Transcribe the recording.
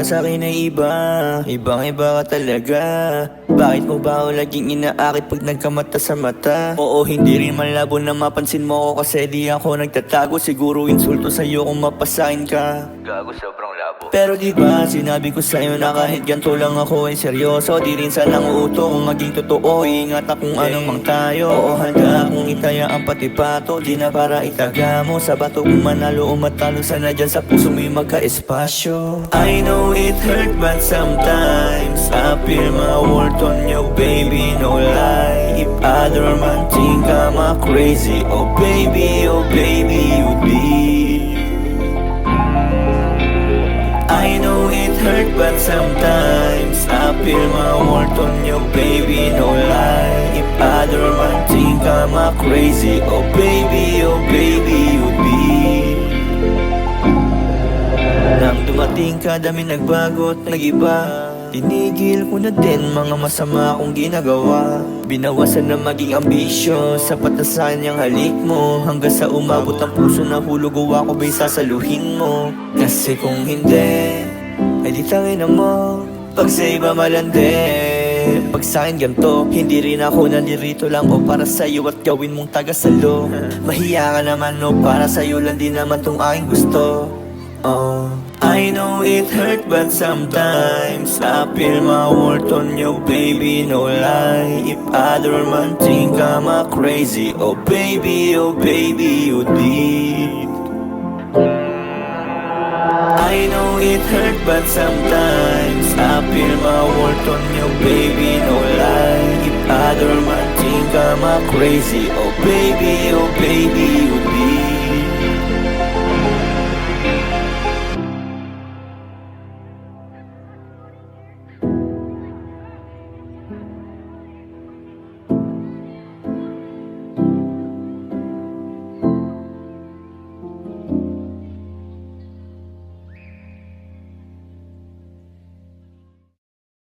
para sa akin ay iba. Ibang iba ka talaga. Bakit mo ba ako laging inaakit pag nagkamata sa mata? Oo, hindi rin malabo na mapansin mo ako kasi di ako nagtatago. Siguro insulto sa'yo kung mapasahin ka. Gago, sobrang labo. Pero di ba sinabi ko sa'yo na kahit ganito lang ako ay seryoso. Di rin sanang uuto kung maging totoo. Iingat akong anong mang tayo. Oo, handa akong itaya ang pati pato. Di na para itaga mo sa bato. Kung manalo o matalo, sana dyan sa puso mo'y magka-espasyo. I know it hurt but sometimes I feel my worth on you, baby, no lie. If other man think I'm a crazy, oh baby, you'd be. I know it hurt but sometimes I feel my worth on you, baby, no lie. If other man think I'm a crazy, oh baby, you'd be. Nang dumating ka, dami nagbago at nag-iba. Tinigil ko na din mga masama kong ginagawa. Binawasan na maging ambisyon, sapat na sa kanyang halik mo. Hanggang sa umabot ang puso na hulog ako ba'y sasaluhin mo. Kasi kung hindi, ay di tangin na mo. Pag sa iba malandi, pag sa'kin ganito, hindi rin ako nandirito lang o para sa'yo at gawin mong tagasalo. Mahiya ka naman o para sa'yo lang din naman tong aking gusto. Oh, I know it hurt but sometimes I feel my worth on you, baby, no lie. If other man think I'm a crazy, oh baby, you'd be. I know it hurt but sometimes I feel my worth on you, baby, no lie. If other man think I'm a crazy, oh baby, you'd be.